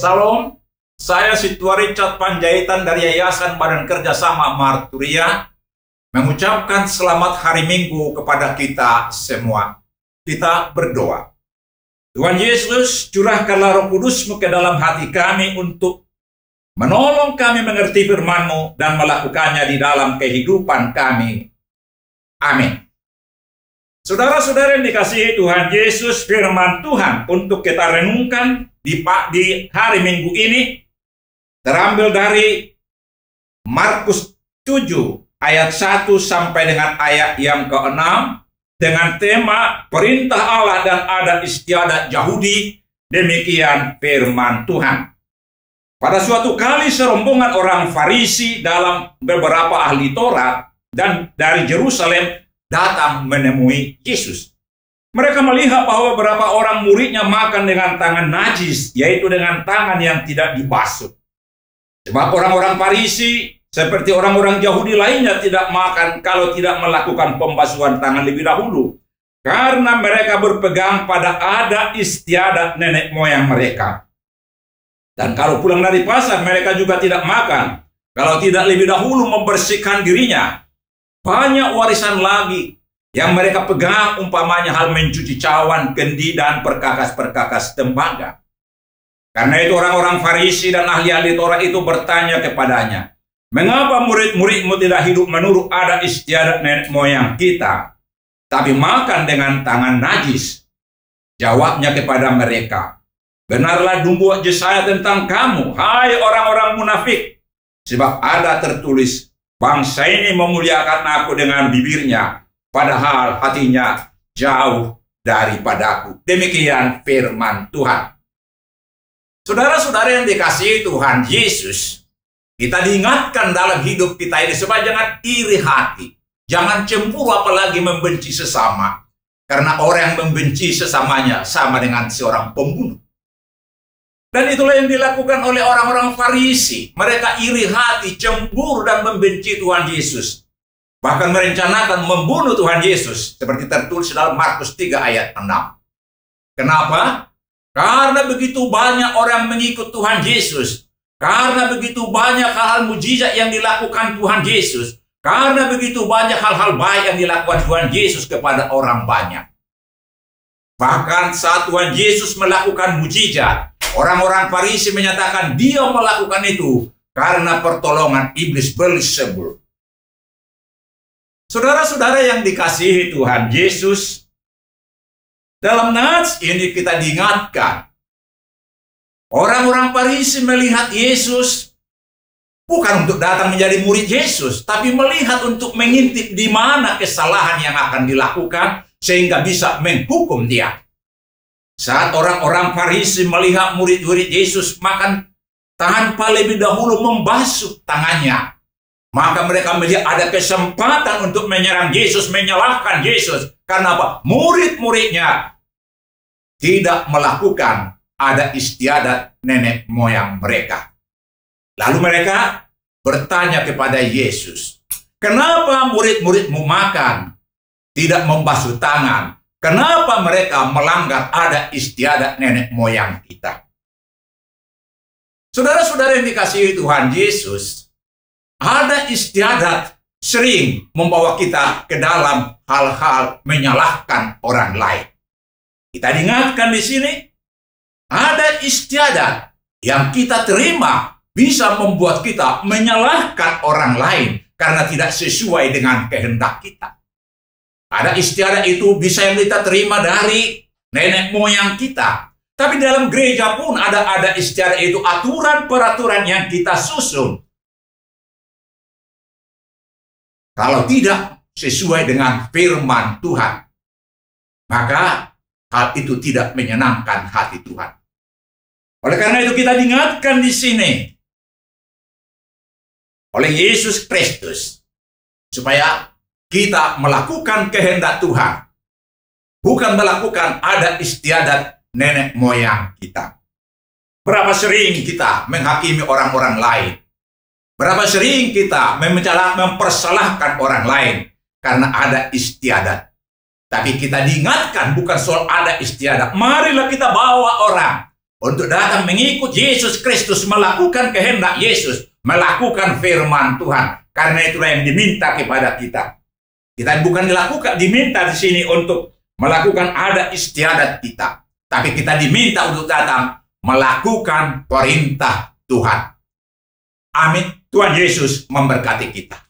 Salam, saya Situa Richard Panjaitan dari Yayasan Badan Kerjasama Marturia mengucapkan selamat hari Minggu kepada kita semua. Kita berdoa. Tuhan Yesus, curahkanlah Roh Kudus-Mu ke dalam hati kami untuk menolong kami mengerti firman-Mu dan melakukannya di dalam kehidupan kami. Amin. Saudara-saudara yang dikasihi Tuhan Yesus, firman Tuhan untuk kita renungkan di hari Minggu ini terambil dari Markus 7 ayat 1 sampai dengan ayat yang ke-6 dengan tema perintah Allah dan adat istiadat Yahudi. Demikian firman Tuhan. Pada suatu kali serombongan orang Farisi dalam beberapa ahli Taurat dan dari Yerusalem datang menemui Yesus. Mereka melihat bahwa beberapa orang muridnya makan dengan tangan najis, yaitu dengan tangan yang tidak dibasuh. Sebab orang-orang Farisi seperti orang-orang Yahudi lainnya tidak makan kalau tidak melakukan pembasuhan tangan lebih dahulu. Karena mereka berpegang pada adat istiadat nenek moyang mereka. Dan kalau pulang dari pasar mereka juga tidak makan kalau tidak lebih dahulu membersihkan dirinya. Banyak warisan lagi yang mereka pegang, umpamanya hal mencuci cawan, kendi, dan perkakas-perkakas tembaga. Karena itu orang-orang Farisi dan ahli-ahli Taurat itu bertanya kepadanya, "Mengapa murid-muridmu tidak hidup menurut adat istiadat nenek moyang kita, tapi makan dengan tangan najis?" Jawabnya kepada mereka, "Benarlah nubuat Yesaya tentang kamu, hai orang-orang munafik. Sebab ada tertulis, bangsa ini memuliakan aku dengan bibirnya, padahal hatinya jauh daripadaku." Demikian firman Tuhan. Saudara-saudara yang dikasihi Tuhan Yesus, kita diingatkan dalam hidup kita ini supaya jangan iri hati, jangan cemburu, apalagi membenci sesama. Karena orang yang membenci sesamanya sama dengan seorang pembunuh. Dan itulah yang dilakukan oleh orang-orang Farisi. Mereka iri hati, cemburu, dan membenci Tuhan Yesus. Bahkan merencanakan membunuh Tuhan Yesus, seperti tertulis dalam Markus 3 ayat 6. Kenapa? Karena begitu banyak orang mengikut Tuhan Yesus. Karena begitu banyak hal-hal mujizat yang dilakukan Tuhan Yesus. Karena begitu banyak hal-hal baik yang dilakukan Tuhan Yesus kepada orang banyak. Bahkan saat Tuhan Yesus melakukan mujizat, orang-orang Farisi menyatakan dia melakukan itu karena pertolongan iblis Beelzebul. Saudara-saudara yang dikasihi Tuhan Yesus, dalam nats ini kita diingatkan, orang-orang Farisi melihat Yesus bukan untuk datang menjadi murid Yesus, tapi melihat untuk mengintip di mana kesalahan yang akan dilakukan sehingga bisa menghukum dia. Saat orang-orang Farisi melihat murid-murid Yesus makan tanpa lebih dahulu membasuh tangannya, maka mereka melihat ada kesempatan untuk menyerang Yesus, menyalahkan Yesus. Karena apa? Murid-muridnya tidak melakukan adat istiadat nenek moyang mereka. Lalu mereka bertanya kepada Yesus, "Kenapa murid-muridmu makan tidak membasuh tangan? Kenapa mereka melanggar adat istiadat nenek moyang kita?" Saudara-saudara yang dikasihi Tuhan Yesus, adat istiadat sering membawa kita ke dalam hal-hal menyalahkan orang lain. Kita diingatkan di sini, adat istiadat yang kita terima bisa membuat kita menyalahkan orang lain karena tidak sesuai dengan kehendak kita. Adat istiadat itu bisa yang kita terima dari nenek moyang kita. Tapi dalam gereja pun ada adat istiadat itu, aturan-peraturan yang kita susun. Kalau tidak sesuai dengan firman Tuhan, maka hal itu tidak menyenangkan hati Tuhan. Oleh karena itu kita diingatkan di sini oleh Yesus Kristus supaya kita melakukan kehendak Tuhan, bukan melakukan adat istiadat nenek moyang kita. Berapa sering kita menghakimi orang-orang lain? Berapa sering kita mempersalahkan orang lain karena adat istiadat? Tapi kita diingatkan bukan soal adat istiadat. Marilah kita bawa orang untuk datang mengikut Yesus Kristus, melakukan kehendak Yesus, melakukan firman Tuhan. Karena itulah yang diminta kepada kita. Kita bukan diminta di sini untuk melakukan adat istiadat kita, tapi kita diminta untuk datang melakukan perintah Tuhan. Amin. Tuhan Yesus memberkati kita.